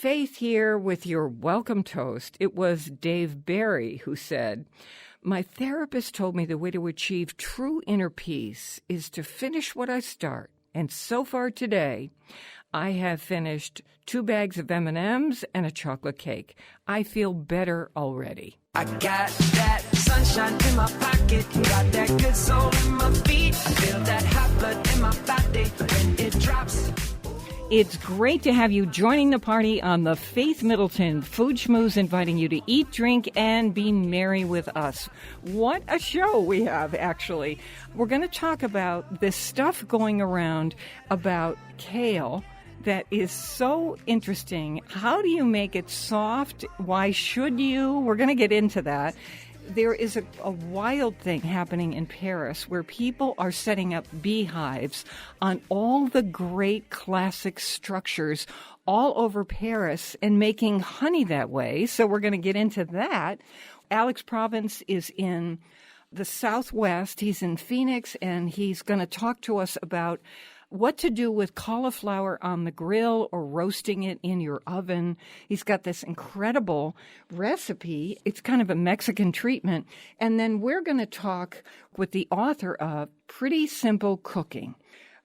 Faith here with your welcome toast. It was Dave Barry who said, "My therapist told me the way to achieve true inner peace is to finish what I start. And so far today, I have finished 2 bags of M&Ms and a chocolate cake. I feel better already." I got that sunshine in my pocket, got that good soul in my feet. I feel that hot blood in my body when it drops. It's great to have you joining the party on the Faith Middleton Food Schmooze, inviting you to eat, drink, and be merry with us. What a show we have, actually. We're going to talk about this stuff going around about kale that is so interesting. How do you make it soft? Why should you? We're going to get into that. There is a wild thing happening in Paris where people are setting up beehives on all the great classic structures all over Paris and making honey that way. So we're going to get into that. Alex Province is in the Southwest. He's in Phoenix, and he's going to talk to us about what to do with cauliflower on the grill or roasting it in your oven. He's got this incredible recipe. It's kind of a Mexican treatment. And then we're going to talk with the author of Pretty Simple Cooking.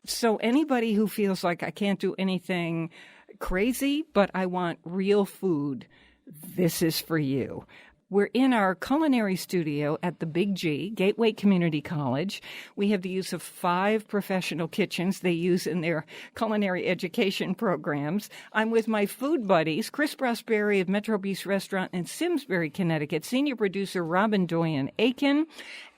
So anybody who feels like I can't do anything crazy, but I want real food, this is for you. We're in our culinary studio at the Big G, Gateway Community College. We have the use of 5 professional kitchens they use in their culinary education programs. I'm with my food buddies, Chris Prosperi of Metro Beast Restaurant in Simsbury, Connecticut, senior producer Robin Doyen-Aiken,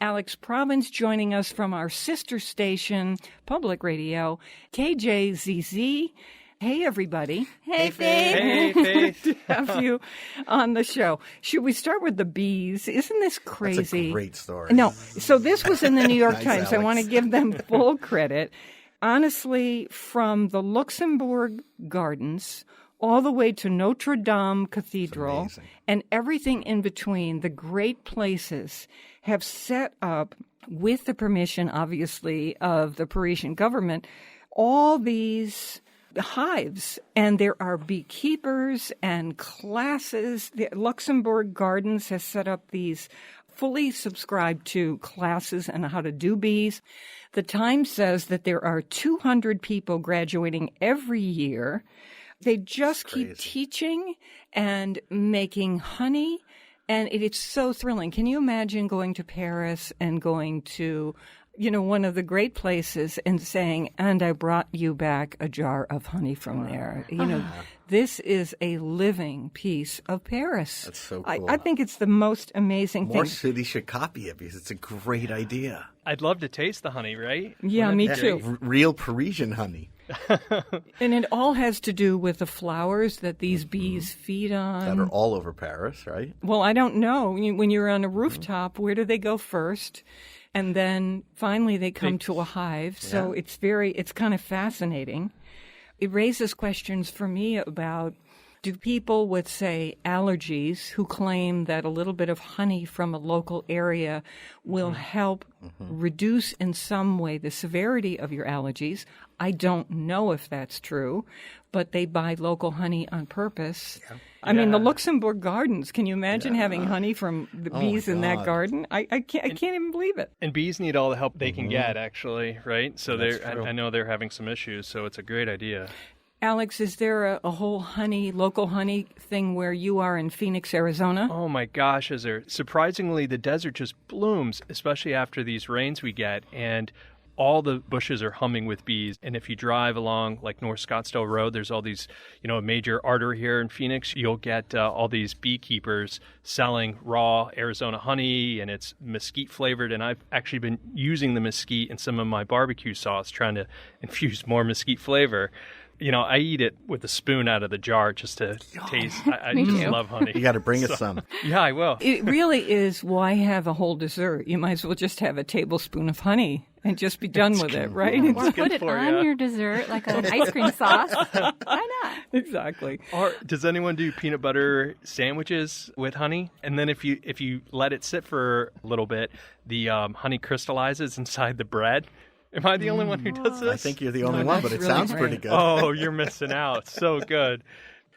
Alex Province joining us from our sister station, Public Radio, KJZZ. Hey, everybody. Hey, Faith. Hey, Faith. To have you on the show. Should we start with the bees? Isn't this crazy? That's a great story. No. So this was in the New York Nice, Times. Alex. I want to give them full credit. Honestly, from the Luxembourg Gardens all the way to Notre Dame Cathedral and everything in between, the great places have set up, with the permission, obviously, of the Parisian government, all these hives, and there are beekeepers and classes. The Luxembourg Gardens has set up these fully subscribed to classes on how to do bees. The Times says that there are 200 people graduating every year. They just keep teaching and making honey, and it's so thrilling. Can you imagine going to Paris and going to one of the great places and saying, "And I brought you back a jar of honey from there." This is a living piece of Paris. That's so cool. I think it's the most amazing More thing. cities should copy it because it's a great idea. I'd love to taste the honey, right? Yeah, me too. Real Parisian honey. And it all has to do with the flowers that these bees feed on. That are all over Paris, right? Well, I don't know. When you're on a rooftop, where do they go first? And then finally they come to a hive. So it's kind of fascinating. It raises questions for me about, do people with, say, allergies who claim that a little bit of honey from a local area will help reduce in some way the severity of your allergies? I don't know if that's true, but they buy local honey on purpose. Yeah. I mean, the Luxembourg Gardens, can you imagine having honey from the bees in that garden? I can't even believe it. And bees need all the help they can get, actually, right? So I know they're having some issues, so it's a great idea. Alex, is there a whole local honey thing where you are in Phoenix, Arizona? Oh my gosh, is there? Surprisingly, the desert just blooms, especially after these rains we get, and all the bushes are humming with bees. And if you drive along like North Scottsdale Road, there's all these, a major artery here in Phoenix. You'll get all these beekeepers selling raw Arizona honey, and it's mesquite flavored. And I've actually been using the mesquite in some of my barbecue sauce, trying to infuse more mesquite flavor. I eat it with a spoon out of the jar just to taste. I just love honey. You got to bring us some. Yeah, I will. It really is, why have a whole dessert? You might as well just have a tablespoon of honey and just be done with it, right? Or put it on your dessert like an ice cream sauce. Why not? Exactly. Or does anyone do peanut butter sandwiches with honey? And then if you let it sit for a little bit, the honey crystallizes inside the bread. Am I the only one who does this? I think you're the only one, but it really sounds great. pretty good. Oh, you're missing out. So good.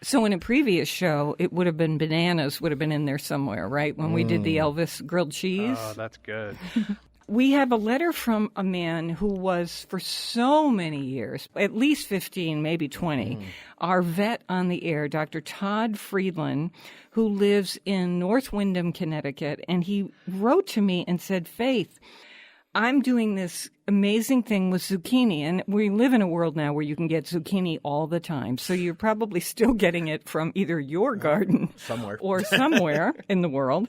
So in a previous show, it would have been bananas would have been in there somewhere, right? When we did the Elvis grilled cheese. Oh, that's good. We have a letter from a man who was, for so many years, at least 15, maybe 20, our vet on the air, Dr. Todd Friedland, who lives in North Windham, Connecticut. And he wrote to me and said, Faith, I'm doing this amazing thing with zucchini. And we live in a world now where you can get zucchini all the time. So you're probably still getting it from either your garden Somewhere. or somewhere in the world.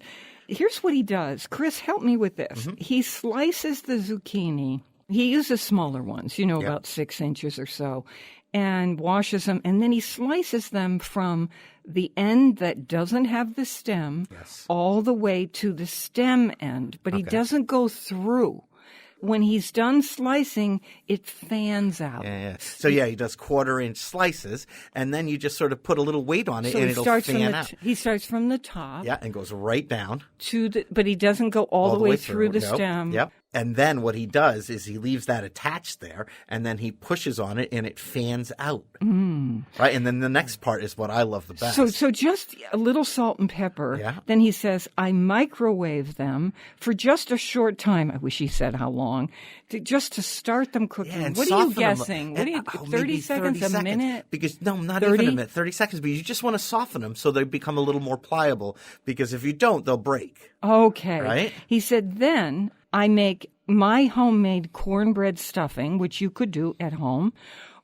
Here's what he does. Chris, help me with this. He slices the zucchini. He uses smaller ones, about 6 inches or so, and washes them. And then he slices them from the end that doesn't have the stem all the way to the stem end. But he doesn't go through. When he's done slicing, it fans out. Yeah. So, he does 1/4-inch slices, and then you just sort of put a little weight on it, and it'll fan out. He starts from the top. Yeah, and goes right down. But he doesn't go all the way through the stem. Yep. And then what he does is he leaves that attached there, and then he pushes on it, and it fans out. Right? And then the next part is what I love the best. So just a little salt and pepper. Yeah. Then he says, I microwave them for just a short time. I wish he said how long. Just to start them cooking. Yeah, and what are you soften them. guessing? What do you, 30 maybe seconds, 30 a minute? Because, no, not 30? even a minute, 30 seconds. But you just want to soften them so they become a little more pliable, because if you don't, they'll break. Okay. Right? He said, then I make my homemade cornbread stuffing, which you could do at home,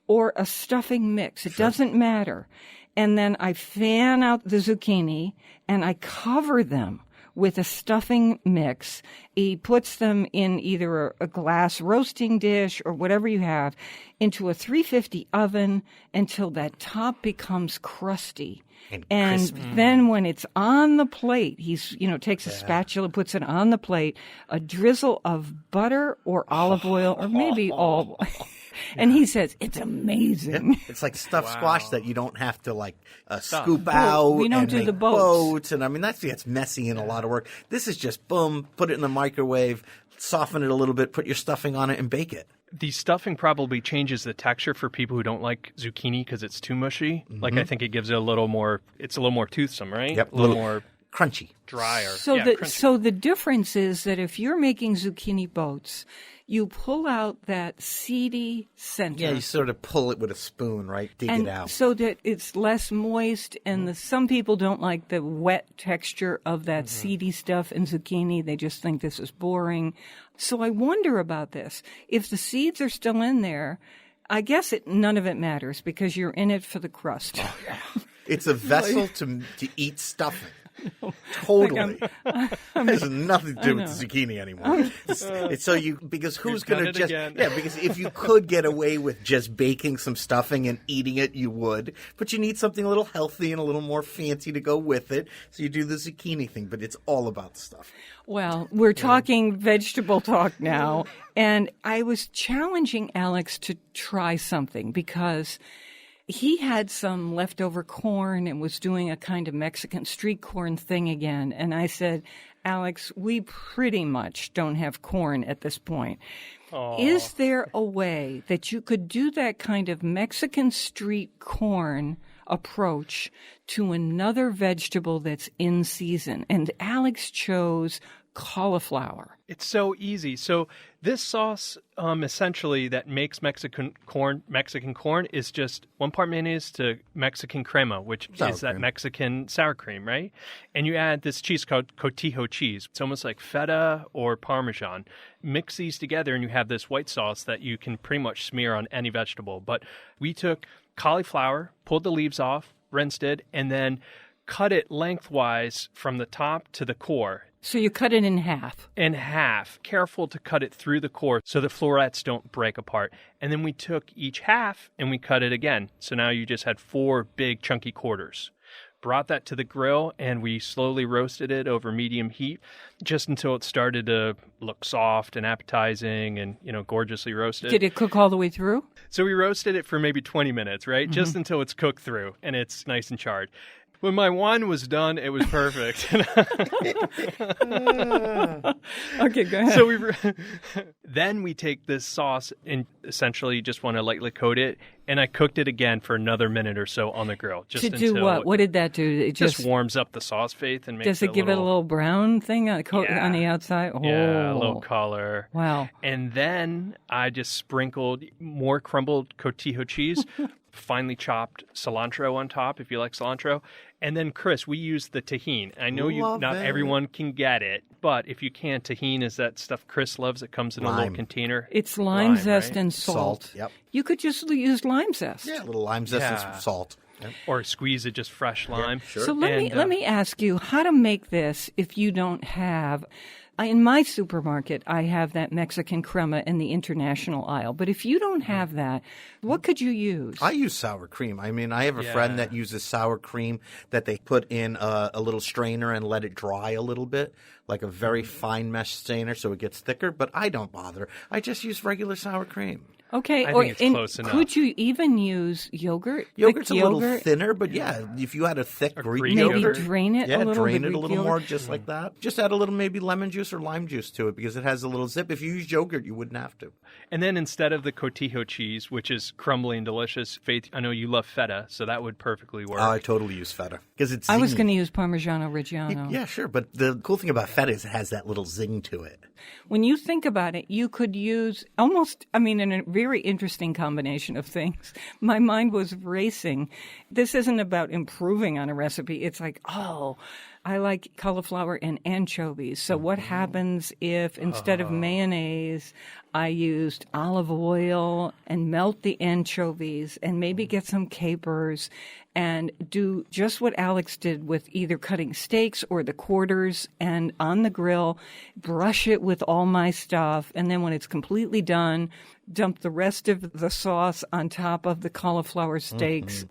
or a stuffing mix. It doesn't matter. And then I fan out the zucchini and I cover them with a stuffing mix. He puts them in either a glass roasting dish or whatever you have into a 350 oven until that top becomes crusty. And then when it's on the plate, he's, takes a spatula, puts it on the plate, a drizzle of butter or olive oil or maybe all. And he says, it's amazing. Yeah. It's like stuffed squash that you don't have to scoop out. We don't and do make the boats. And I mean, that gets messy and a lot of work. This is just boom, put it in the microwave, soften it a little bit, put your stuffing on it and bake it. The stuffing probably changes the texture for people who don't like zucchini because it's too mushy. Like, I think it gives it a little more, it's a little more toothsome, right? Yep. A little more crunchy. drier. So crunchy. the difference is that if you're making zucchini boats, you pull out that seedy center. Yeah, you sort of pull it with a spoon, right? Dig it out. So that it's less moist, and some people don't like the wet texture of that seedy stuff in zucchini. They just think this is boring. So I wonder about this. If the seeds are still in there, I guess none of it matters because you're in it for the crust. Oh, yeah. It's a vessel to eat stuffing. Totally. It has nothing to do with the zucchini anymore. It's so because who's going to just because if you could get away with just baking some stuffing and eating it, you would. But you need something a little healthy and a little more fancy to go with it. So you do the zucchini thing, but it's all about the stuff. Well, we're talking vegetable talk now, and I was challenging Alex to try something because he had some leftover corn and was doing a kind of Mexican street corn thing again. And I said, Alex, we pretty much don't have corn at this point. Aww. Is there a way that you could do that kind of Mexican street corn approach to another vegetable that's in season? And Alex chose cauliflower. It's so easy. So this sauce, essentially, that makes Mexican corn is just 1 part mayonnaise to Mexican crema, which is that Mexican sour cream, right? And you add this cheese called cotija cheese. It's almost like feta or Parmesan. Mix these together, and you have this white sauce that you can pretty much smear on any vegetable. But we took cauliflower, pulled the leaves off, rinsed it, and then cut it lengthwise from the top to the core. So you cut it in half. In half. Careful to cut it through the core so the florets don't break apart. And then we took each half and we cut it again. So now you just had 4 big chunky quarters. Brought that to the grill and we slowly roasted it over medium heat just until it started to look soft and appetizing and, gorgeously roasted. Did it cook all the way through? So we roasted it for maybe 20 minutes, right? Mm-hmm. Just until it's cooked through and it's nice and charred. When my wine was done, it was perfect. Okay, go ahead. So then we take this sauce and essentially just want to lightly coat it, and I cooked it again for another minute or so on the grill. Just to do until what? What did that do? It just warms up the sauce, Faith, and makes does it give it a little brown thing on the outside? Oh. Yeah, a little color. Wow. And then I just sprinkled more crumbled cotija cheese, finely chopped cilantro on top, if you like cilantro. And then, Chris, we use the tahini. I know not everyone can get it, but if you can, tahini is that stuff Chris loves. It comes in a little container. It's lime zest, right? And salt. Yep. You could just use lime zest. Yeah, a little lime zest and salt. Yep. Or squeeze it, just fresh lime. Yeah, sure. So let me ask you how to make this if you don't have. In my supermarket, I have that Mexican crema in the international aisle. But if you don't have that, what could you use? I use sour cream. I mean, I have a friend that uses sour cream that they put in a little strainer and let it dry a little bit, like a very fine mesh strainer so it gets thicker. But I don't bother. I just use regular sour cream. Okay, I think it's close enough. Could you even use yogurt? Yogurt's a little thinner, but yeah, if you had a thick Greek yogurt, maybe drain it a little. Drain it a little more, just like that. Just add a little maybe lemon juice or lime juice to it because it has a little zip. If you use yogurt, you wouldn't have to. And then instead of the cotija cheese, which is crumbly and delicious, Faith, I know you love feta, so that would perfectly work. I totally use feta because it's. Zingy. I was going to use Parmigiano Reggiano. Yeah, sure, but the cool thing about feta is it has that little zing to it. When you think about it, you could use in a very interesting combination of things. My mind was racing. This isn't about improving on a recipe. It's like, I like cauliflower and anchovies. So what happens if instead of mayonnaise, I used olive oil and melt the anchovies and maybe get some capers and do just what Alex did with either cutting steaks or the quarters and on the grill, brush it with all my stuff. And then when it's completely done, dump the rest of the sauce on top of the cauliflower steaks.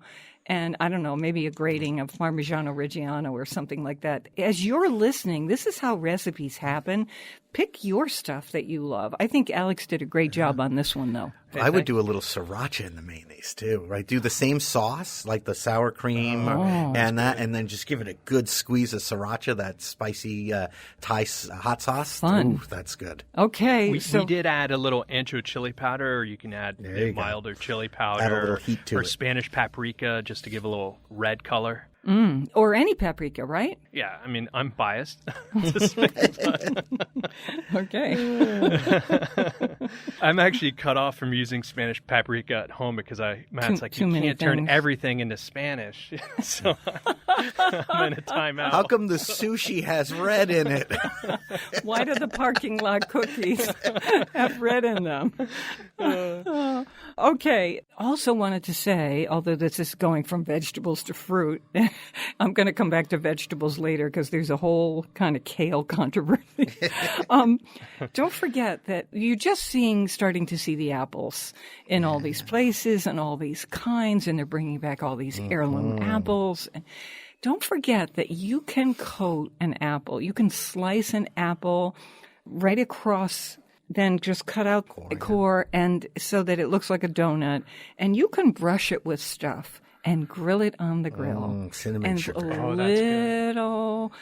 And I don't know, maybe a grating of Parmigiano Reggiano or something like that. As you're listening, this is how recipes happen. Pick your stuff that you love. I think Alex did a great job on this one, though. I would do a little sriracha in the mayonnaise, too, right? Do the same sauce, like the sour cream and then just give it a good squeeze of sriracha, that spicy Thai hot sauce. Fun. Ooh, that's good. Okay. We did add a little ancho chili powder, or you can add milder chili powder. Add a little heat to or it. Spanish paprika, just to give a little red color. Or any paprika, right? Yeah, I mean, I'm biased. Okay. I'm actually cut off from using Spanish paprika at home because Matt's like, you can't turn everything into Spanish. So I'm in a timeout. How come the sushi has red in it? Why do the parking lot cookies have red in them? Okay. Also wanted to say, although this is going from vegetables to fruit, I'm going to come back to vegetables later because there's a whole kind of kale controversy. Don't forget that you're just starting to see the apples in all these places and all these kinds, and they're bringing back all these heirloom apples. Don't forget that you can coat an apple. You can slice an apple right across, then just cut out the core and so that it looks like a donut, and you can brush it with stuff and grill it on the grill. Cinnamon and sugar. a little,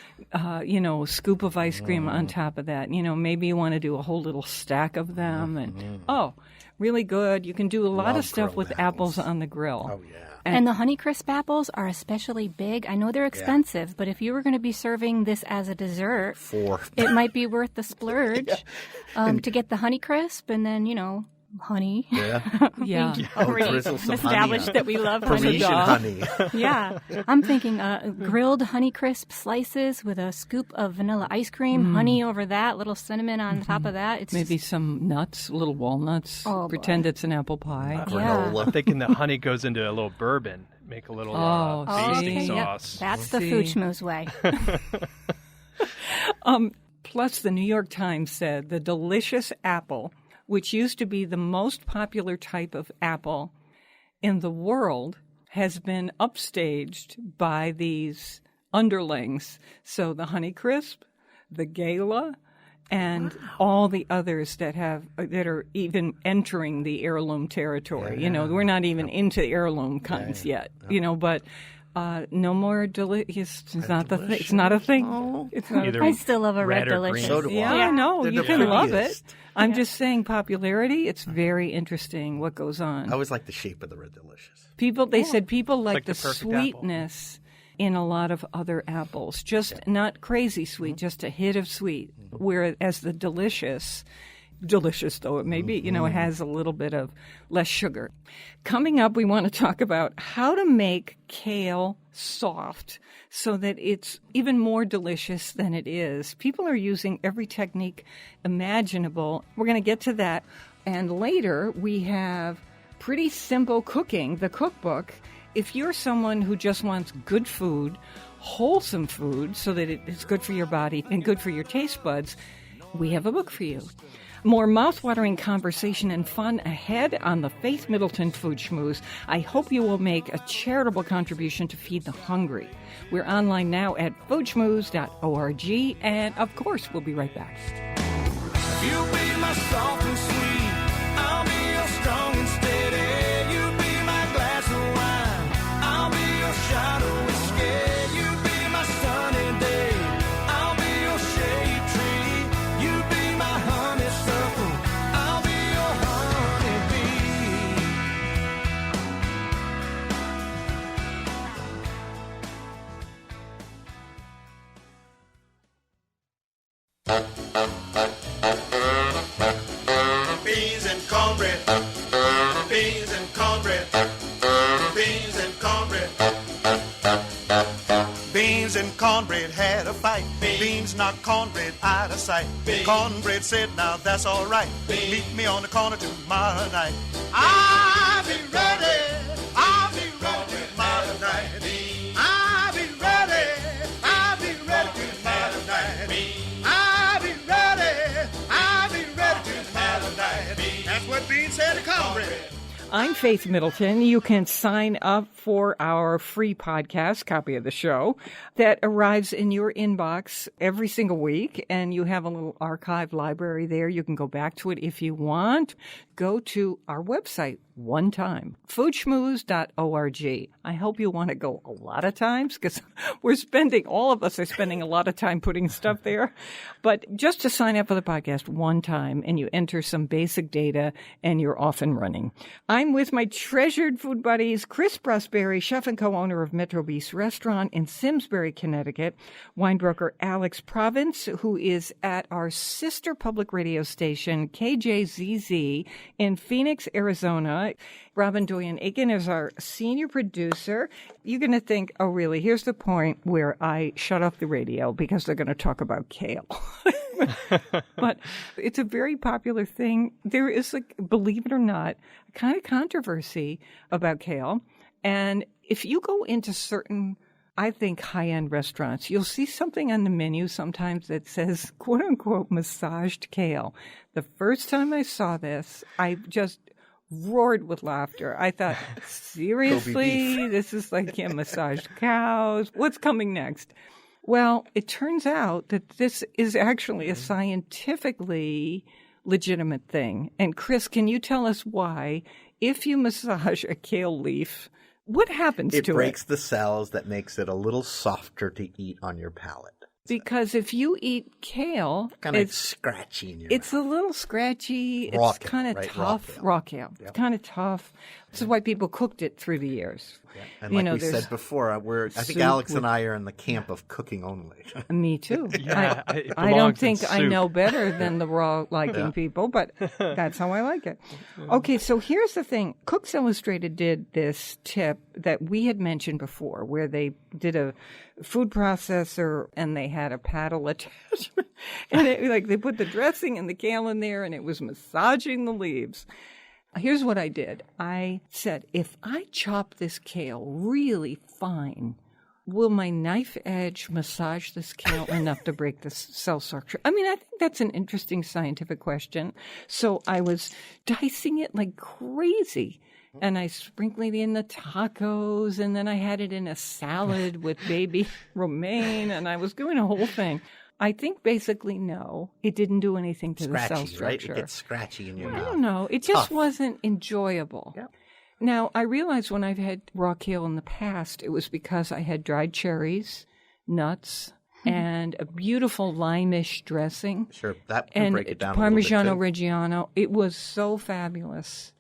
scoop of ice cream on top of that. Maybe you want to do a whole little stack of them. And really good. You can do a lot of stuff with apples on the grill. Oh, yeah. And the Honeycrisp apples are especially big. I know they're expensive, but if you were going to be serving this as a dessert, it might be worth the splurge to get the Honeycrisp and then, honey. Yeah. Yeah. Drizzle some established honey that we love Parisian honey. Yeah. I'm thinking grilled Honeycrisp slices with a scoop of vanilla ice cream, honey over that, little cinnamon on top of that. It's maybe some nuts, little walnuts. Oh, Pretend it's an apple pie. Granola. I'm thinking the honey goes into a little bourbon. Make a little basting sauce. That's the food schmooze way. Plus, the New York Times said the delicious apple, which used to be the most popular type of apple in the world, has been upstaged by these underlings. So the Honeycrisp, the Gala, and all the others that are even entering the heirloom territory. We're not even into heirloom kinds yet. But No more delicious. It's not the thing. It's not a thing. Oh. It's not Either I still love a red red or delicious. So do Yeah, I. I know. They're You the can love it. prettiest. I'm just saying popularity, it's very interesting what goes on. I always like the shape of the red delicious. They said people like the the perfect apple. sweetness in a lot of other apples. Just not crazy sweet, just a hit of sweet. Whereas the delicious though it may be, it has a little bit of less sugar. Coming up, we want to talk about how to make kale soft so that it's even more delicious than it is. People are using every technique imaginable. We're going to get to that. And later, we have pretty simple cooking, the cookbook. If you're someone who just wants good food, wholesome food, so that it's good for your body and good for your taste buds, we have a book for you. More mouth-watering conversation and fun ahead on the Faith Middleton Food Schmooze. I hope you will make a charitable contribution to feed the hungry. We're online now at foodschmooze.org, and of course, we'll be right back. You be my soft and sweet, I'll be your strong and steady. You be my glass of wine, I'll be your shot of whiskey. You be my sunny day, I'll be your shade tree. You be my honeysuckle, I'll be your honeybee. Beans and cornbread, beans and cornbread, beans and cornbread. Beans and cornbread had a fight. Beans knocked cornbread out of sight. Cornbread said, now that's all right. Meet me on the corner tomorrow night. I'll be ready. I'll be ready tomorrow night. I'll be ready. I'll be ready tomorrow night. I'll be ready. I'll be ready tomorrow night. That's what Beans said to cornbread. I'm Faith Middleton. You can sign up for our free podcast, copy of the show, that arrives in your inbox every single week, and you have a little archive library there. You can go back to it if you want. Go to our website one time, foodschmooze.org. I hope you want to go a lot of times because all of us are spending a lot of time putting stuff there. But just to sign up for the podcast one time and you enter some basic data and you're off and running. I'm with my treasured food buddies, Chris Brusberry, chef and co-owner of Metro Beast Restaurant in Simsbury, Connecticut, winebroker Alex Province, who is at our sister public radio station, KJZZ, in Phoenix, Arizona. Robin Doyen-Aiken is our senior producer. You're going to think, oh, really? Here's the point where I shut off the radio because they're going to talk about kale. But it's a very popular thing. There is, believe it or not, a kind of controversy about kale. And if you go into certain, I think, high-end restaurants, you'll see something on the menu sometimes that says, quote-unquote, massaged kale. The first time I saw this, I just roared with laughter. I thought, seriously? This is like massaged cows? What's coming next? Well, it turns out that this is actually a scientifically legitimate thing. And Chris, can you tell us why, if you massage a kale leaf, what happens to it? It breaks the cells that makes it a little softer to eat on your palate. Because if you eat kale, kind of scratchy in your mouth. A little scratchy. It's kind of tough. Raw kale. Yep. It's kind of tough. This is why people cooked it through the years. Yeah. And like we said before, I think Alex and I are in the camp of cooking only. Me too. Yeah, I don't think I know better than the raw liking people, but that's how I like it. Okay, so here's the thing. Cooks Illustrated did this tip that we had mentioned before, where they did a food processor and they had a paddle attachment, and they put the dressing and the kale in there, and it was massaging the leaves. Here's what I did. I said, if I chop this kale really fine, will my knife edge massage this kale enough to break the cell structure? I mean, I think that's an interesting scientific question. So I was dicing it like crazy. And I sprinkled it in the tacos, and then I had it in a salad with baby romaine, and I was doing a whole thing. I think basically, no, it didn't do anything to the cell structure. Right? It gets scratchy in your mouth. I don't know. It just wasn't enjoyable. Yep. Now, I realize when I've had raw kale in the past, it was because I had dried cherries, nuts, and a beautiful lime-ish dressing. Sure, that can break it down a Parmigiano little bit, too. Reggiano. It was so fabulous.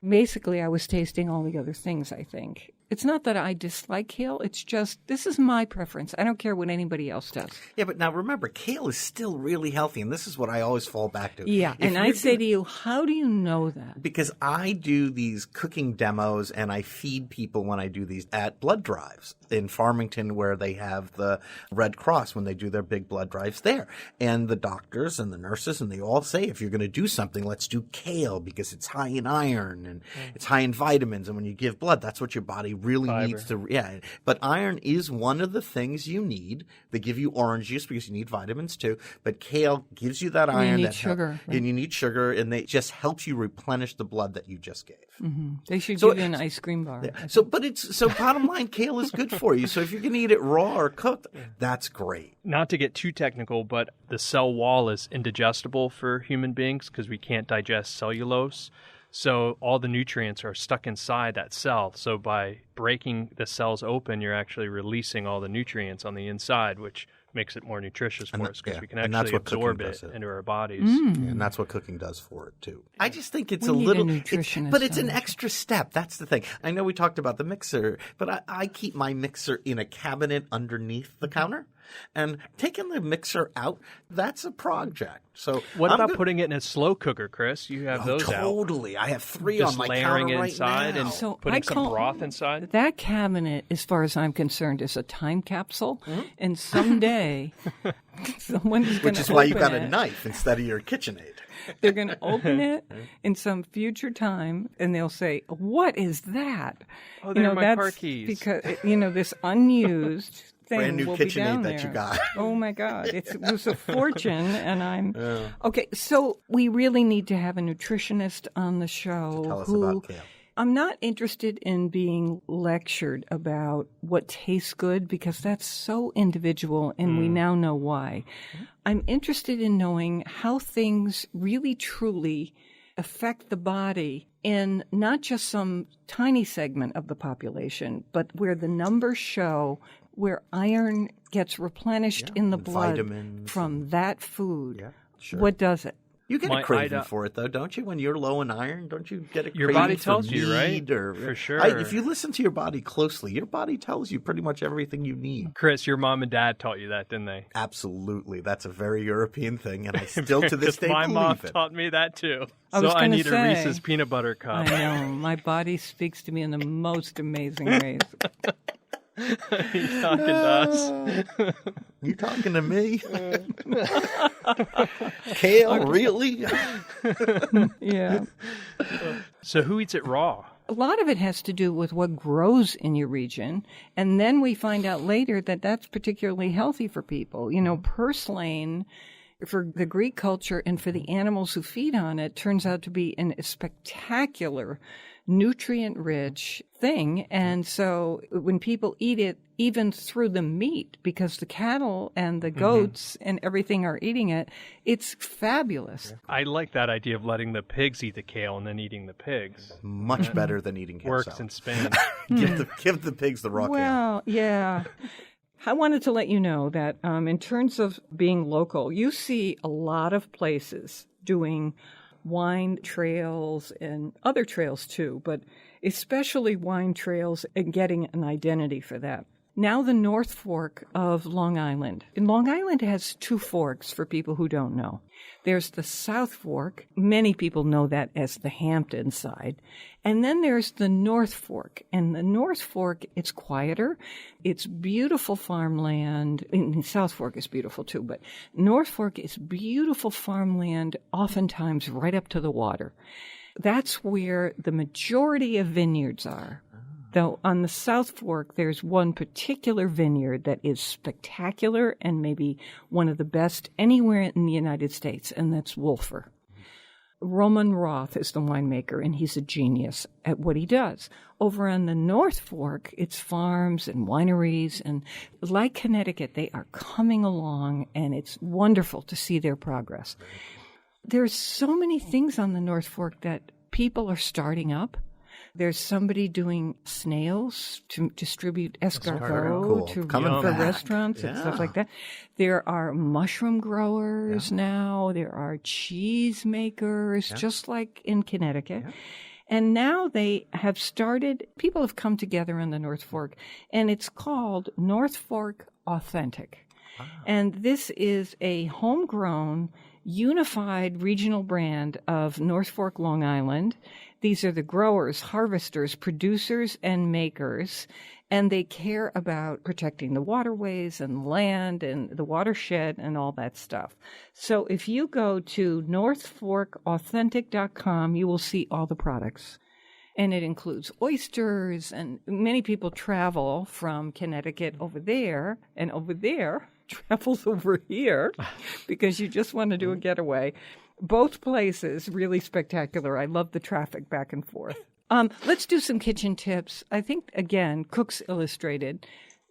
Basically, I was tasting all the other things, I think. It's not that I dislike kale. It's just, this is my preference. I don't care what anybody else does. Yeah, but now remember, kale is still really healthy, and this is what I always fall back to. Yeah, and I say to you, how do you know that? Because I do these cooking demos, and I feed people when I do these at blood drives in Farmington, where they have the Red Cross when they do their big blood drives there. And the doctors and the nurses, and they all say, if you're going to do something, let's do kale because it's high in iron and it's high in vitamins. And when you give blood, that's what your body really needs to. Yeah. But iron is one of the things you need. They give you orange juice because you need vitamins too. But kale gives you that iron. You need sugar. And you need sugar, and they just helps you replenish the blood that you just gave. Mm-hmm. They should give you an ice cream bar. Yeah. So bottom line, kale is good for you. So if you're going to eat it raw or cooked, that's great. Not to get too technical, but the cell wall is indigestible for human beings because we can't digest cellulose. So all the nutrients are stuck inside that cell. So by breaking the cells open, you're actually releasing all the nutrients on the inside, which makes it more nutritious for us because we can actually absorb it into our bodies. Yeah, and that's what cooking does for it, too. I just think it's but it's an extra step. That's the thing. I know we talked about the mixer, but I keep my mixer in a cabinet underneath the counter. And taking the mixer out, that's a project. So what about putting it in a slow cooker, Chris? You have those totally. out. I have 3 just on my layering counter right inside now. and So putting some broth inside. That cabinet, as far as I'm concerned, is a time capsule. And someday, someone's going to Which is why you got it. a knife instead of your KitchenAid. They're going to open it in some future time, and they'll say, "What is that?" Oh, they're my car keys. Because this unused thing Brand new will be down KitchenAid there. that you got. Oh my God, it was a fortune, and I'm okay. So we really need to have a nutritionist on the show. Tell us about kale. I'm not interested in being lectured about what tastes good because that's so individual and we now know why. I'm interested in knowing how things really truly affect the body in not just some tiny segment of the population, but where the numbers show where iron gets replenished in the blood from that food. Yeah, sure. What does it? You get a craving for it, though, don't you? When you're low in iron, don't you get a craving for your body tells you, right? For sure. If you listen to your body closely, your body tells you pretty much everything you need. Chris, your mom and dad taught you that, didn't they? Absolutely. That's a very European thing, and I still to this day my believe mom it. taught me that, too. I need a Reese's peanut butter cup. I know. My body speaks to me in the most amazing ways. He's talking to us. You talking to me? Kale, really? Yeah. So who eats it raw? A lot of it has to do with what grows in your region, and then we find out later that that's particularly healthy for people. Purslane, for the Greek culture and for the animals who feed on it, turns out to be a spectacular nutrient-rich thing. And so when people eat it, even through the meat, because the cattle and the goats and everything are eating it, it's fabulous. I like that idea of letting the pigs eat the kale and then eating the pigs. Much better than eating kale Works salad. in Spain. Give the pigs the raw kale. Well, yeah. I wanted to let you know that in terms of being local, you see a lot of places doing wine trails and other trails too, but especially wine trails and getting an identity for that. Now the North Fork of Long Island. And Long Island has 2 forks for people who don't know. There's the South Fork. Many people know that as the Hampton side. And then there's the North Fork. And the North Fork, it's quieter. It's beautiful farmland. And South Fork is beautiful too, but North Fork is beautiful farmland, oftentimes right up to the water. That's where the majority of vineyards are. Though on the South Fork, there's one particular vineyard that is spectacular and maybe one of the best anywhere in the United States, and that's Wolfer. Roman Roth is the winemaker, and he's a genius at what he does. Over on the North Fork, it's farms and wineries, and like Connecticut, they are coming along, and it's wonderful to see their progress. There's so many things on the North Fork that people are starting up. There's somebody doing snails to distribute escargot Cool. for restaurants and stuff like that. There are mushroom growers now. There are cheese makers, just like in Connecticut. Yeah. And now they have started, people have come together in the North Fork, and it's called North Fork Authentic. Wow. And this is a homegrown, unified regional brand of North Fork, Long Island. These are the growers, harvesters, producers, and makers, and they care about protecting the waterways and land and the watershed and all that stuff. So if you go to northforkauthentic.com, you will see all the products. And it includes oysters, and many people travel from Connecticut over there, and over there travels over here because you just want to do a getaway. Both places really spectacular. I love the traffic back and forth. Let's do some kitchen tips. I think, again, Cooks Illustrated.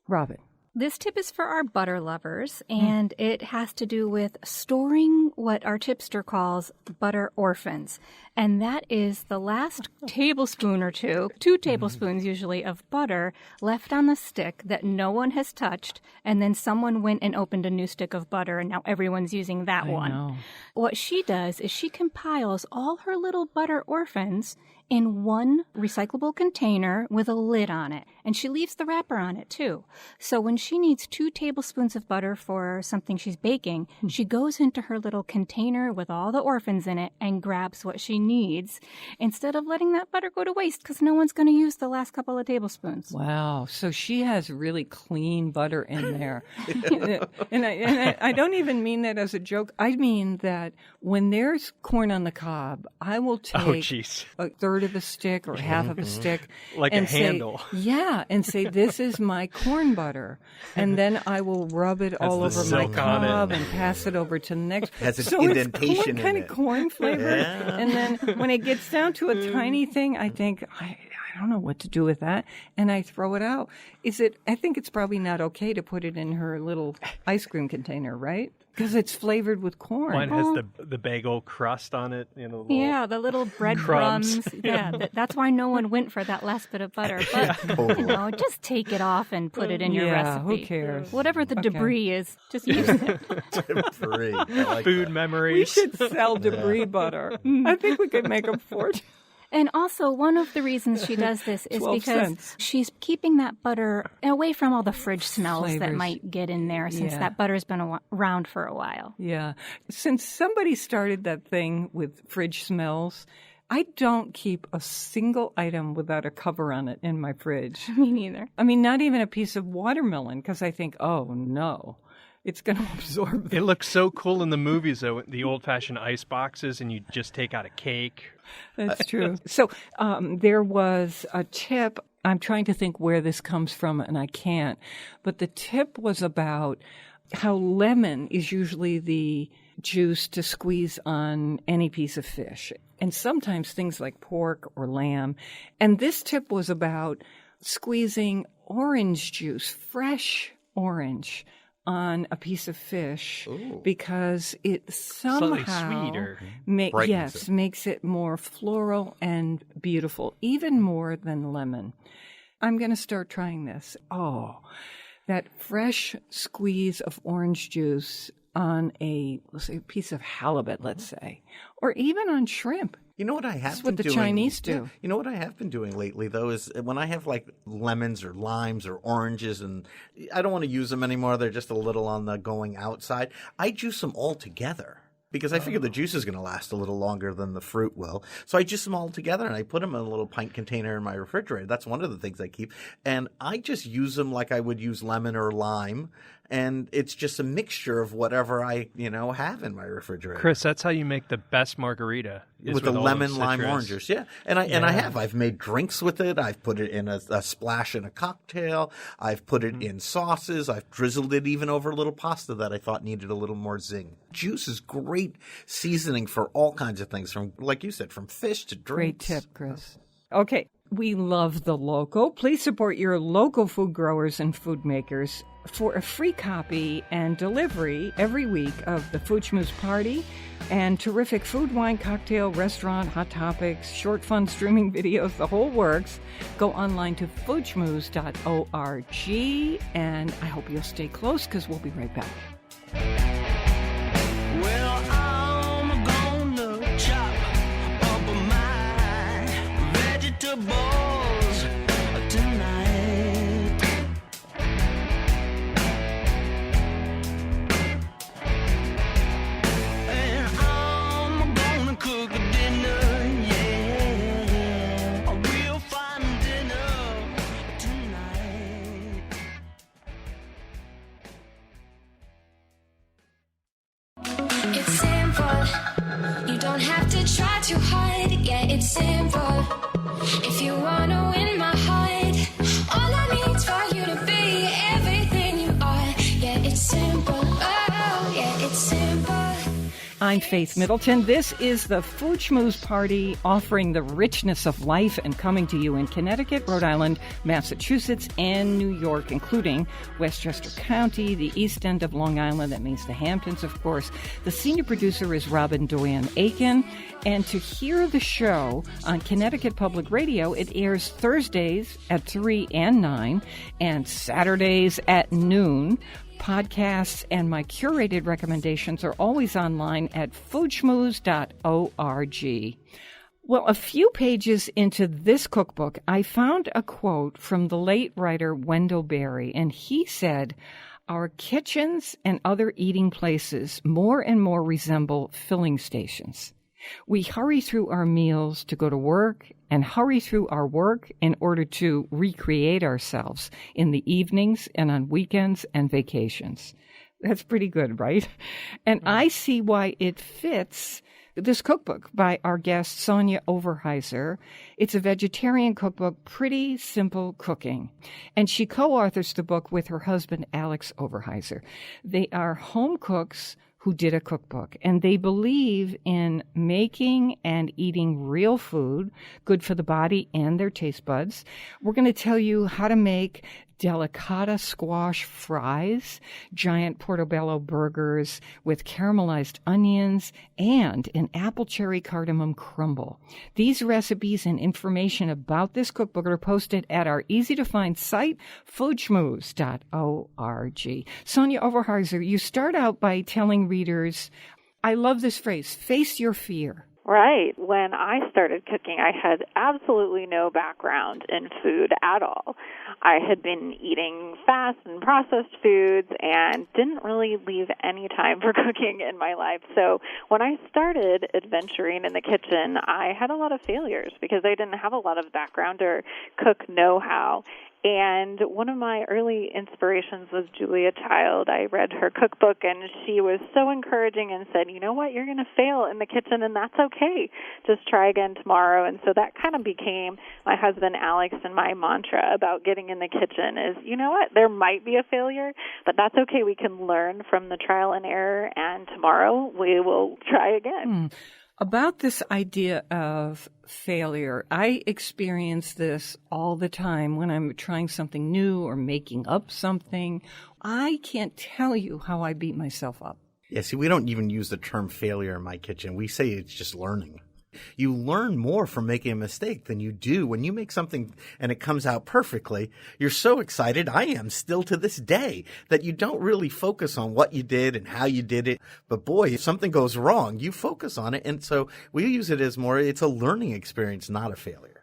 Robin. This tip is for our butter lovers, and it has to do with storing what our tipster calls butter orphans. And that is the last tablespoon or two tablespoons usually, of butter left on the stick that no one has touched, and then someone went and opened a new stick of butter, and now everyone's using that one. Know. What she does is she compiles all her little butter orphans in one recyclable container with a lid on it. And she leaves the wrapper on it, too. So when she needs 2 tablespoons of butter for something she's baking, she goes into her little container with all the orphans in it and grabs what she needs instead of letting that butter go to waste because no one's going to use the last couple of tablespoons. Wow. So she has really clean butter in there. and I don't even mean that as a joke. I mean that when there's corn on the cob, I will take a third of a stick or half of a stick. Like and a handle. And say, this is my corn butter. And then I will rub it all over my cob and pass it over to the next. Has an indentation it's kind of corn flavored. Yeah. And then when it gets down to a tiny thing, I think, I don't know what to do with that. And I throw it out. I think it's probably not okay to put it in her little ice cream container, right? Because it's flavored with corn. Mine has the bagel crust on it. The little breadcrumbs. That's why no one went for that last bit of butter. But, just take it off and put it in your recipe. Who cares? Whatever the debris is, just use it. Debris. Like food memories. We should sell debris butter. I think we could make a fortune. And also, one of the reasons she does this is because she's keeping that butter away from all the fridge smells that might get in there since that butter's been around for a while. Yeah. Since somebody started that thing with fridge smells, I don't keep a single item without a cover on it in my fridge. Me neither. I mean, not even a piece of watermelon, because I think, oh, no. It's going to absorb. It looks so cool in the movies, though, the old-fashioned ice boxes, and you just take out a cake. That's true. So there was a tip. I'm trying to think where this comes from, and I can't. But the tip was about how lemon is usually the juice to squeeze on any piece of fish, and sometimes things like pork or lamb. And this tip was about squeezing orange juice, fresh orange, on a piece of fish. Ooh. Because it somehow makes it more floral and beautiful, even more than lemon. I'm going to start trying this. Oh, that fresh squeeze of orange juice on let's say, a piece of halibut, let's say, or even on shrimp. You know what I have been doing? That's what the Chinese do. Yeah. You know what I have been doing lately, though, is when I have like lemons or limes or oranges, and I don't want to use them anymore. They're just a little on the going out side. I juice them all together because I figure the juice is going to last a little longer than the fruit will. So I juice them all together, and I put them in a little pint container in my refrigerator. That's one of the things I keep. And I just use them like I would use lemon or lime. And it's just a mixture of whatever I, have in my refrigerator. Chris, that's how you make the best margarita. With the lemon, lime, oranges. Yeah. And I have. I've made drinks with it. I've put it in a splash in a cocktail. I've put it in sauces. I've drizzled it even over a little pasta that I thought needed a little more zing. Juice is great seasoning for all kinds of things, from, like you said, from fish to drinks. Great tip, Chris. Okay, We love the local. Please support your local food growers and food makers. For a free copy and delivery every week of the Food Schmooze Party and terrific food, wine, cocktail, restaurant, hot topics, short fun streaming videos, the whole works, go online to foodschmooze.org, and I hope you'll stay close because we'll be right back. Well, I'm gonna chop up my vegetables tonight. And I'm gonna cook dinner, yeah, a real fine dinner tonight. It's simple. You don't have to try too hard. Yeah, it's simple. If you wanna win my heart, all I need's for you to be everything you are. Yeah, it's simple. Oh, yeah, it's simple. I'm Faith Middleton. This is the Food Schmooze Party, offering the richness of life and coming to you in Connecticut, Rhode Island, Massachusetts, and New York, including Westchester County, the East End of Long Island. That means the Hamptons, of course. The senior producer is Robin Doyen Aiken. And to hear the show on Connecticut Public Radio, it airs Thursdays at 3 and 9 and Saturdays at noon. Podcasts and my curated recommendations are always online at foodschmooze.org. Well, a few pages into this cookbook, I found a quote from the late writer Wendell Berry, and he said, "Our kitchens and other eating places more and more resemble filling stations. We hurry through our meals to go to work and hurry through our work in order to recreate ourselves in the evenings and on weekends and vacations." That's pretty good, right? And I see why it fits this cookbook by our guest, Sonja Overhiser. It's a vegetarian cookbook, pretty simple cooking. And she co-authors the book with her husband, Alex Overhiser. They are home cooks who did a cookbook, and they believe in making and eating real food, good for the body and their taste buds. We're going to tell you how to make delicata squash fries, giant portobello burgers with caramelized onions, and an apple cherry cardamom crumble. These recipes and information about this cookbook are posted at our easy-to-find site, foodschmooze.org. Sonja Overhiser, you start out by telling readers, I love this phrase, face your fear. Right. When I started cooking, I had absolutely no background in food at all. I had been eating fast and processed foods and didn't really leave any time for cooking in my life. So when I started adventuring in the kitchen, I had a lot of failures because I didn't have a lot of background or cook know-how. And one of my early inspirations was Julia Child. I read her cookbook, and she was so encouraging and said, you know what, you're going to fail in the kitchen, and that's okay. Just try again tomorrow. And so that kind of became my husband Alex and my mantra about getting in the kitchen is, you know what, there might be a failure, but that's okay. We can learn from the trial and error, and tomorrow we will try again. About this idea of failure, I experience this all the time when I'm trying something new or making up something. I can't tell you how I beat myself up. Yeah, see, we don't even use the term failure in my kitchen. We say it's just learning. You learn more from making a mistake than you do when you make something and it comes out perfectly. You're so excited, I am still to this day, that you don't really focus on what you did and how you did it. But boy, if something goes wrong, you focus on it. And so we use it as more, it's a learning experience, not a failure.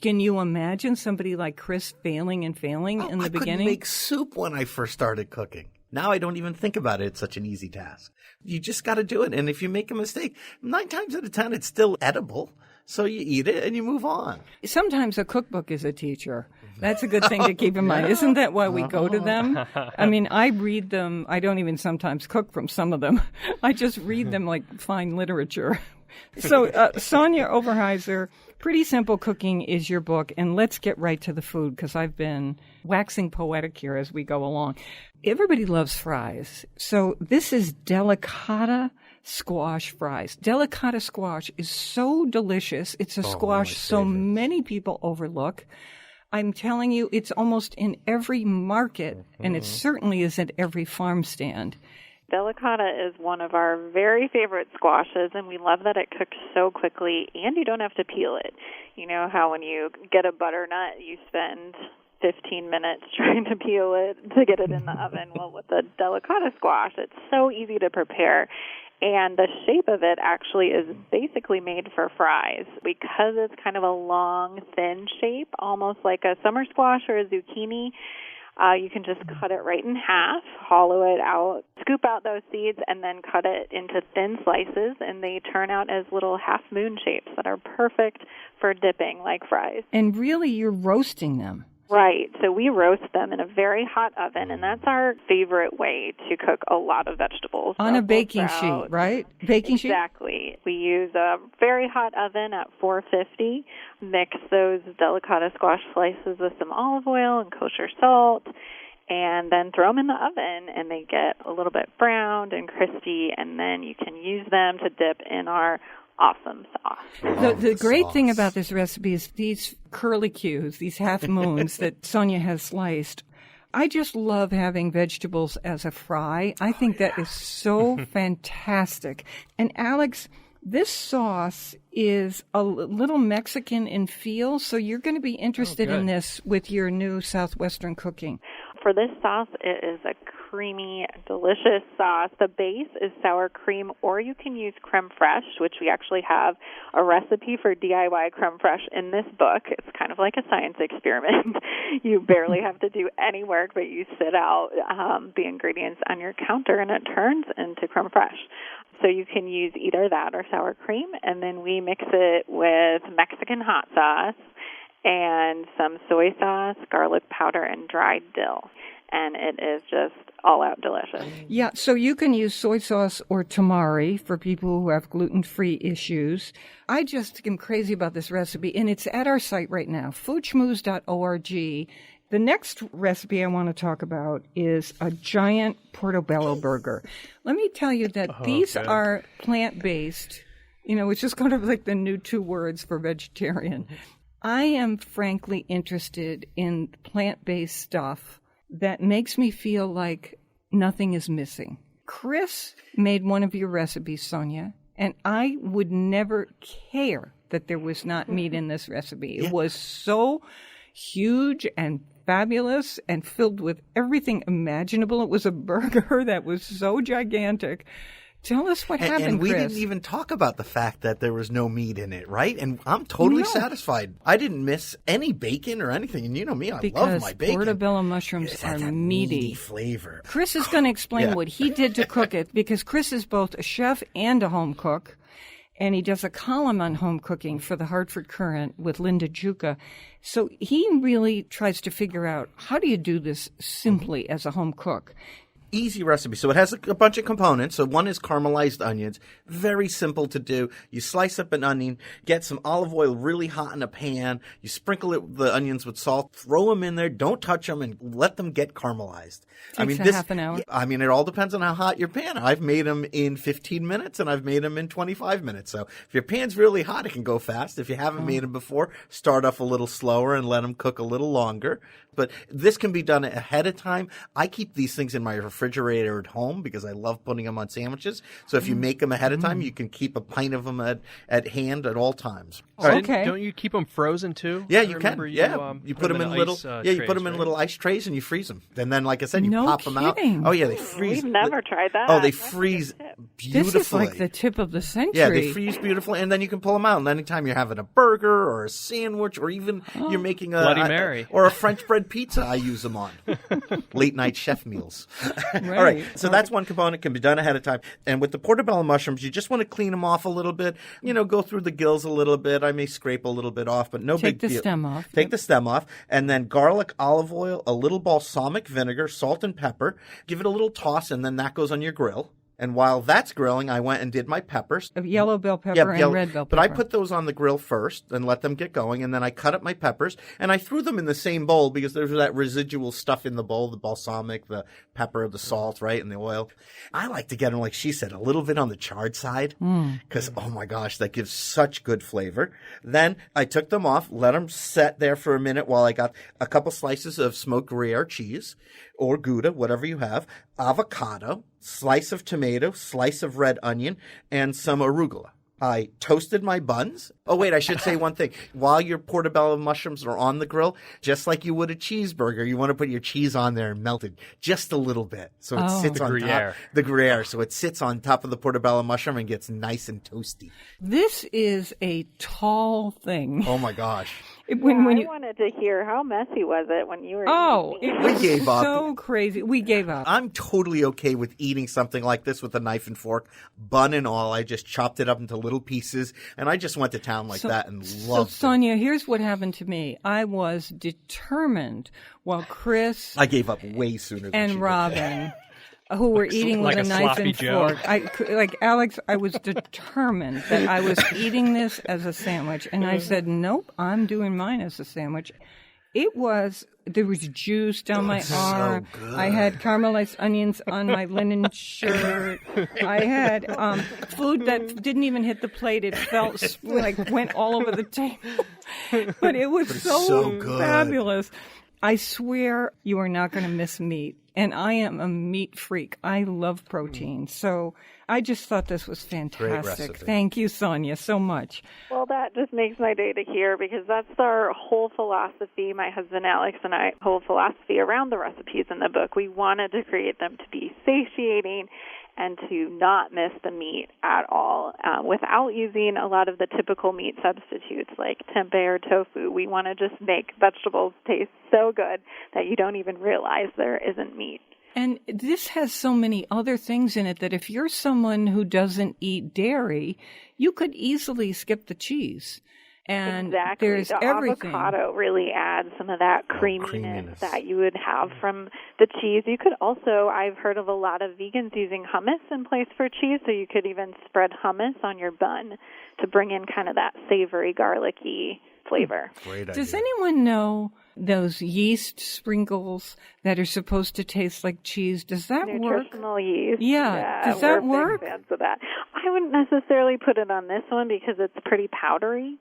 Can you imagine somebody like Chris failing in the beginning? I couldn't make soup when I first started cooking. Now I don't even think about it. It's such an easy task. You just got to do it. And if you make a mistake, 9 times out of 10, it's still edible. So you eat it and you move on. Sometimes a cookbook is a teacher. That's a good thing to keep in mind. Isn't that why we go to them? I mean, I read them. I don't even sometimes cook from some of them. I just read them like fine literature. So, Sonja Overhiser, Pretty Simple Cooking is your book, and let's get right to the food because I've been waxing poetic here as we go along. Everybody loves fries. So this is Delicata squash fries. Delicata squash is so delicious. It's a squash so many people overlook. I'm telling you, it's almost in every market, and it certainly is at every farm stand. Delicata is one of our very favorite squashes, and we love that it cooks so quickly, and you don't have to peel it. You know how when you get a butternut, you spend 15 minutes trying to peel it to get it in the oven. Well, with the Delicata squash, it's so easy to prepare. And the shape of it actually is basically made for fries because it's kind of a long, thin shape, almost like a summer squash or a zucchini. You can just cut it right in half, hollow it out, scoop out those seeds, and then cut it into thin slices, and they turn out as little half-moon shapes that are perfect for dipping like fries. And really, you're roasting them. Right. So we roast them in a very hot oven, and that's our favorite way to cook a lot of vegetables. On a baking sheet, right? Baking sheet? Exactly. We use a very hot oven at 450, mix those Delicata squash slices with some olive oil and kosher salt, and then throw them in the oven, and they get a little bit browned and crispy, and then you can use them to dip in our awesome sauce. The great thing about this recipe is these curlicues, these half moons that Sonja has sliced. I just love having vegetables as a fry. I think that is so fantastic. And Alex, this sauce is a little Mexican in feel, so you're going to be interested in this with your new Southwestern cooking. For this sauce, it is a creamy, delicious sauce. The base is sour cream, or you can use creme fraiche, which we actually have a recipe for DIY creme fraiche in this book. It's kind of like a science experiment. You barely have to do any work, but you sit out the ingredients on your counter, and it turns into creme fraiche. So you can use either that or sour cream, and then we mix it with Mexican hot sauce and some soy sauce, garlic powder, and dried dill. And it is just all-out delicious. Yeah, so you can use soy sauce or tamari for people who have gluten-free issues. I just am crazy about this recipe, and it's at our site right now, foodschmooze.org. The next recipe I want to talk about is a giant Portobello burger. Let me tell you that these are plant-based, it's just kind of like the new 2 words for vegetarian. I am frankly interested in plant-based stuff that makes me feel like nothing is missing. Chris made one of your recipes, Sonja, and I would never care that there was not meat in this recipe. It was so huge and fabulous and filled with everything imaginable. It was a burger that was so gigantic. Tell us what happened, and we Chris. didn't even talk about the fact that there was no meat in it, right? And I'm totally satisfied. I didn't miss any bacon or anything. And you know me, I love my bacon. Because portobello mushrooms are that meaty flavor. Chris is going to explain what he did to cook it, because Chris is both a chef and a home cook. And he does a column on home cooking for the Hartford Courant with Linda Juca. So he really tries to figure out, how do you do this simply as a home cook? Easy recipe. So it has a bunch of components. So one is caramelized onions. Very simple to do. You slice up an onion, get some olive oil really hot in a pan. You sprinkle the onions with salt, throw them in there, don't touch them, and let them get caramelized. Takes half an hour. It all depends on how hot your pan is. I've made them in 15 minutes, and I've made them in 25 minutes. So if your pan's really hot, it can go fast. If you haven't made them before, start off a little slower and let them cook a little longer. But this can be done ahead of time. I keep these things in my refrigerator at home because I love putting them on sandwiches. So if you make them ahead of time, you can keep a pint of them at hand at all times. Okay. Don't you keep them frozen too? Yeah, you can. You put them in little. You put them in little ice trays and you freeze them. And then, like I said, you pop them out. Oh yeah, they freeze. We've never tried that. Oh, they freeze beautifully. This is like the tip of the century. Yeah, they freeze beautifully, and then you can pull them out. And anytime you're having a burger or a sandwich, or even you're making a Bloody Mary or a French bread pizza, I use them on late night chef meals. All right, so that's one component, can be done ahead of time. And with the portobello mushrooms, you just want to clean them off a little bit. Go through the gills a little bit. I may scrape a little bit off, but no big deal. Take the stem off. Take the stem off, and then garlic, olive oil, a little balsamic vinegar, salt and pepper. Give it a little toss, and then that goes on your grill. And while that's grilling, I went and did my peppers. Of yellow bell pepper and red bell pepper. But I put those on the grill first and let them get going, and then I cut up my peppers, and I threw them in the same bowl because there's that residual stuff in the bowl, the balsamic, the pepper, the salt, right, and the oil. I like to get them, like she said, a little bit on the charred side because, oh my gosh, that gives such good flavor. Then I took them off, let them set there for a minute while I got a couple slices of smoked Gruyere cheese or Gouda, whatever you have, avocado, slice of tomato, slice of red onion, and some arugula. I toasted my buns. Oh, wait, I should say one thing. While your portobello mushrooms are on the grill, just like you would a cheeseburger, you want to put your cheese on there and melt it just a little bit. So it sits on top. The Gruyere. So it sits on top of the portobello mushroom and gets nice and toasty. This is a tall thing. Oh, my gosh. I wanted to hear, how messy was it when you were eating? We gave up. So crazy. We gave up. I'm totally okay with eating something like this with a knife and fork, bun and all. I just chopped it up into little pieces, and I just went to town like that and loved it. So, Sonja, here's what happened to me. I was determined while Chris... I gave up way sooner than and she did. Robin... who were eating like with a a knife sloppy and Joe. fork. Like Alex, I was determined that I was eating this as a sandwich. And I said, nope, I'm doing mine as a sandwich. There was juice down my arm. So good. I had caramelized onions on my linen shirt. I had food that didn't even hit the plate. It felt like went all over the table. But it was so good. fabulous. I swear you are not going to miss meat. And I am a meat freak. I love protein. So I just thought this was fantastic. Thank you, Sonja, so much. Well, that just makes my day to hear because that's our whole philosophy, my husband Alex and I, whole philosophy around the recipes in the book. We wanted to create them to be satiating and to not miss the meat at all without using a lot of the typical meat substitutes like tempeh or tofu. We want to just make vegetables taste so good that you don't even realize there isn't meat. And this has so many other things in it that if you're someone who doesn't eat dairy, you could easily skip the cheese. And exactly. There's the everything. Avocado really adds some of that creaminess that you would have from the cheese. You could also, I've heard of a lot of vegans using hummus in place for cheese, so you could even spread hummus on your bun to bring in kind of that savory, garlicky flavor. Great idea. Does anyone know those yeast sprinkles that are supposed to taste like cheese? Does that work? Nutritional yeast. Yeah. Does that work? We're big fans of that. I wouldn't necessarily put it on this one because it's pretty powdery.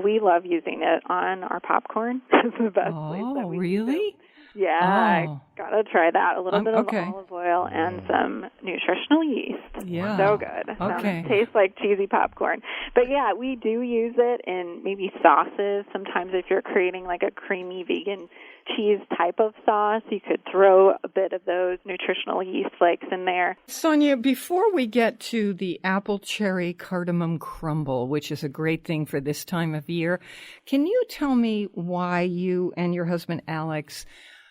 We love using it on our popcorn. It's the best place that we really? do. Yeah, I gotta try that. A little bit of olive oil and some nutritional yeast. Yeah. So good. Okay. Tastes like cheesy popcorn. But yeah, we do use it in maybe sauces. Sometimes if you're creating like a creamy vegan cheese type of sauce, you could throw a bit of those nutritional yeast flakes in there. Sonja, before we get to the Apple Cherry Cardamom Crumble, which is a great thing for this time of year, can you tell me why you and your husband Alex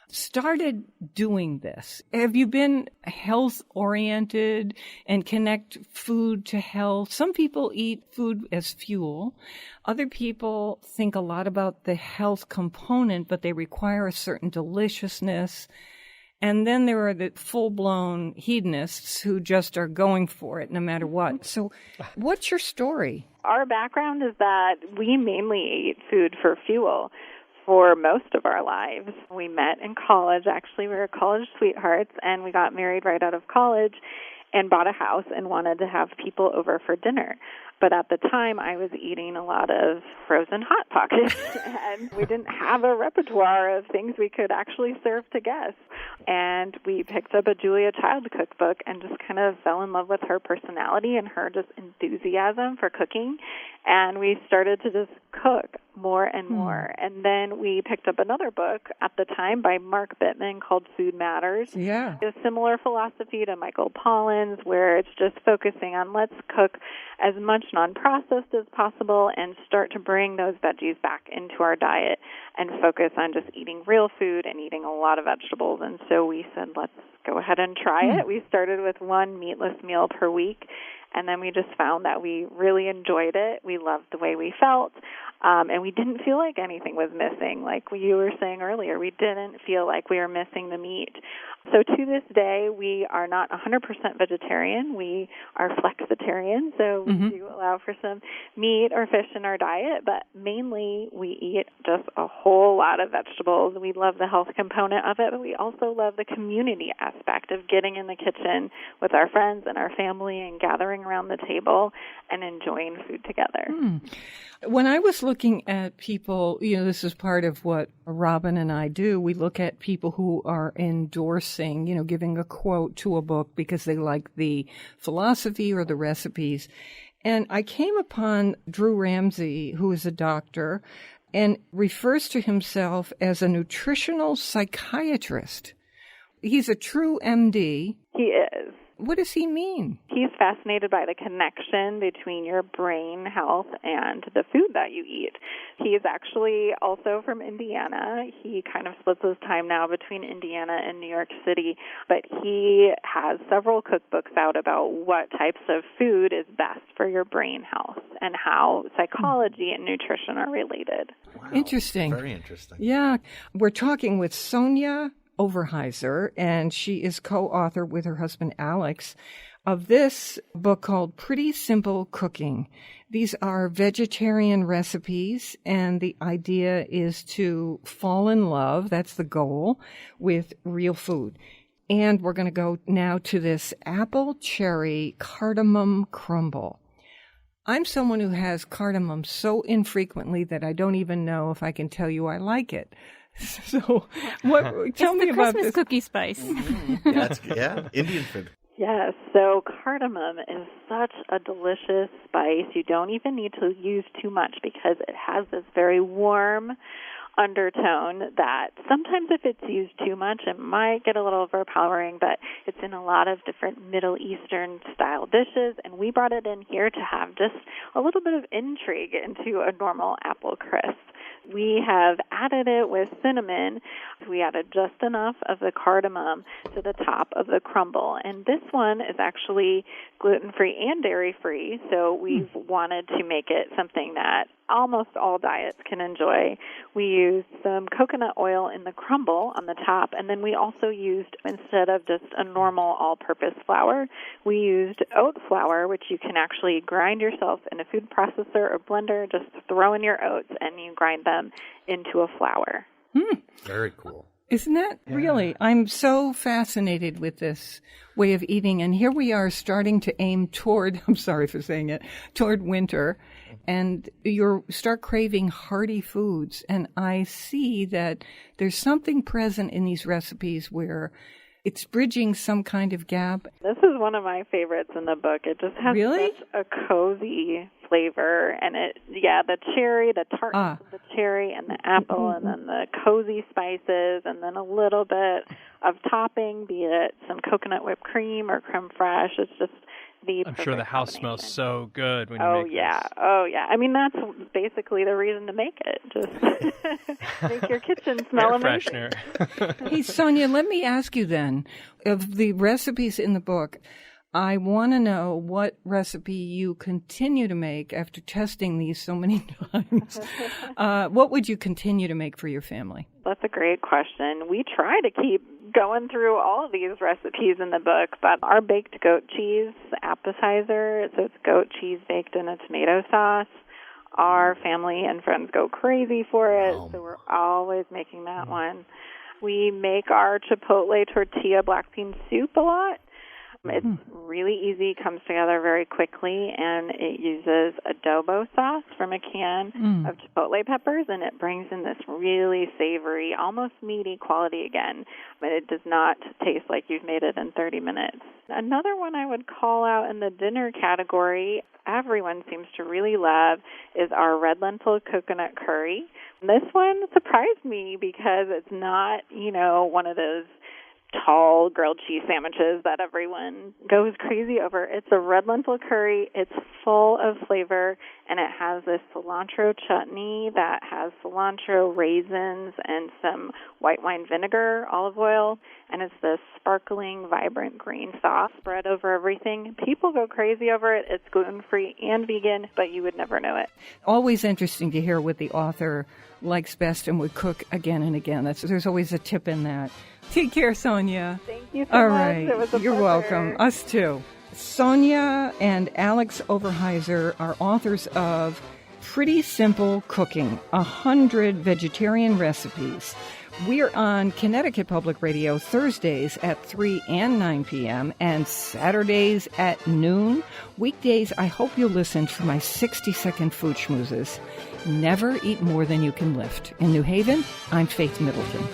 started doing this? Have you been health-oriented and connect food to health? Some people eat food as fuel. Other people think a lot about the health component, but they require a certain deliciousness. And then there are the full-blown hedonists who just are going for it no matter what. So what's your story? Our background is that we mainly ate food for fuel for most of our lives. We met in college. Actually, we were college sweethearts, and we got married right out of college and bought a house and wanted to have people over for dinner. But at the time, I was eating a lot of frozen Hot Pockets, and we didn't have a repertoire of things we could actually serve to guests. And we picked up a Julia Child cookbook and just kind of fell in love with her personality and her just enthusiasm for cooking. And we started to just cook more and more. And then we picked up another book at the time by Mark Bittman called Food Matters. Yeah. A similar philosophy to Michael Pollan's, where it's just focusing on let's cook as much non-processed as possible and start to bring those veggies back into our diet and focus on just eating real food and eating a lot of vegetables. And so we said, let's go ahead and try it. We started with one meatless meal per week. And then we just found that we really enjoyed it. We loved the way we felt. And we didn't feel like anything was missing. Like you were saying earlier, we didn't feel like we were missing the meat. So to this day, we are not 100% vegetarian. We are flexitarian, so we do allow for some meat or fish in our diet, but mainly we eat just a whole lot of vegetables. We love the health component of it, but we also love the community aspect of getting in the kitchen with our friends and our family and gathering around the table and enjoying food together. When I was looking at people, this is part of what Robin and I do. We look at people who are endorsing, giving a quote to a book because they like the philosophy or the recipes. And I came upon Drew Ramsey, who is a doctor, and refers to himself as a nutritional psychiatrist. He's a true MD. He is. What does he mean? He's fascinated by the connection between your brain health and the food that you eat. He is actually also from Indiana. He kind of splits his time now between Indiana and New York City, but he has several cookbooks out about what types of food is best for your brain health and how psychology and nutrition are related. Wow. Interesting. Very interesting. Yeah. We're talking with Sonja Overhiser, and she is co-author with her husband Alex of this book called Pretty Simple Cooking. These are vegetarian recipes, and the idea is to fall in love, that's the goal, with real food. And we're going to go now to this Apple Cherry Cardamom Crumble. I'm someone who has cardamom so infrequently that I don't even know if I can tell you I like it. So, tell me about Christmas this cookie spice. Indian food. Yes, so cardamom is such a delicious spice. You don't even need to use too much because it has this very warm undertone that sometimes if it's used too much, it might get a little overpowering, but it's in a lot of different Middle Eastern style dishes, and we brought it in here to have just a little bit of intrigue into a normal apple crisp. We have added it with cinnamon. We added just enough of the cardamom to the top of the crumble. And this one is actually gluten-free and dairy-free, so we've wanted to make it something that almost all diets can enjoy. We used some coconut oil in the crumble on the top, and then we also used, instead of just a normal all-purpose flour, we used oat flour, which you can actually grind yourself in a food processor or blender. Just throw in your oats, and you grind them into a flour. Very cool. Isn't that really? I'm so fascinated with this way of eating. And here we are starting to aim toward, I'm sorry for saying it, toward winter. And you start craving hearty foods. And I see that there's something present in these recipes where it's bridging some kind of gap. This is one of my favorites in the book. It just has such a cozy flavor. And the cherry, the tartness of the cherry and the apple, and then the cozy spices, and then a little bit of topping, be it some coconut whipped cream or creme fraiche. It's just I'm sure the house smells so good when you make this. Oh, yeah. I mean, that's basically the reason to make it. Just make your kitchen smell amazing. Hey, Sonja, let me ask you then, of the recipes in the book, I want to know what recipe you continue to make after testing these so many times. What would you continue to make for your family? That's a great question. We try to keep going through all of these recipes in the book, but our baked goat cheese appetizer, so it's goat cheese baked in a tomato sauce. Our family and friends go crazy for it, so we're always making that one. We make our chipotle tortilla black bean soup a lot. It's really easy, comes together very quickly, and it uses adobo sauce from a can of chipotle peppers, and it brings in this really savory, almost meaty quality again, but it does not taste like you've made it in 30 minutes. Another one I would call out in the dinner category, everyone seems to really love, is our red lentil coconut curry. This one surprised me because it's not, one of those tall grilled cheese sandwiches that everyone goes crazy over. It's a red lentil curry. It's full of flavor, and it has this cilantro chutney that has cilantro, raisins, and some white wine vinegar, olive oil, and it's this sparkling, vibrant green sauce spread over everything. People go crazy over it. It's gluten-free and vegan, but you would never know it. Always interesting to hear what the author likes best and would cook again and again. There's always a tip in that. Take care, Sonja. Thank you so All much. right. It was a You're pleasure. welcome. Us too. Sonja and Alex Overhiser are authors of Pretty Simple Cooking, 100 Vegetarian Recipes. We're on Connecticut Public Radio Thursdays at 3 and 9 p.m. and Saturdays at noon. Weekdays, I hope you'll listen for my 60-second food schmoozes. Never eat more than you can lift. In New Haven, I'm Faith Middleton.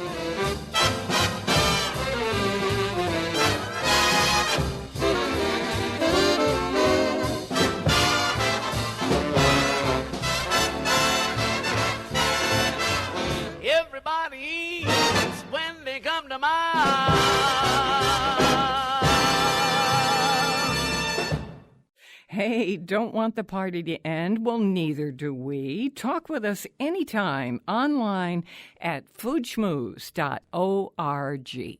Everybody eats when they come to mind. Hey, don't want the party to end? Well, neither do we. Talk with us anytime online at foodschmooze.org.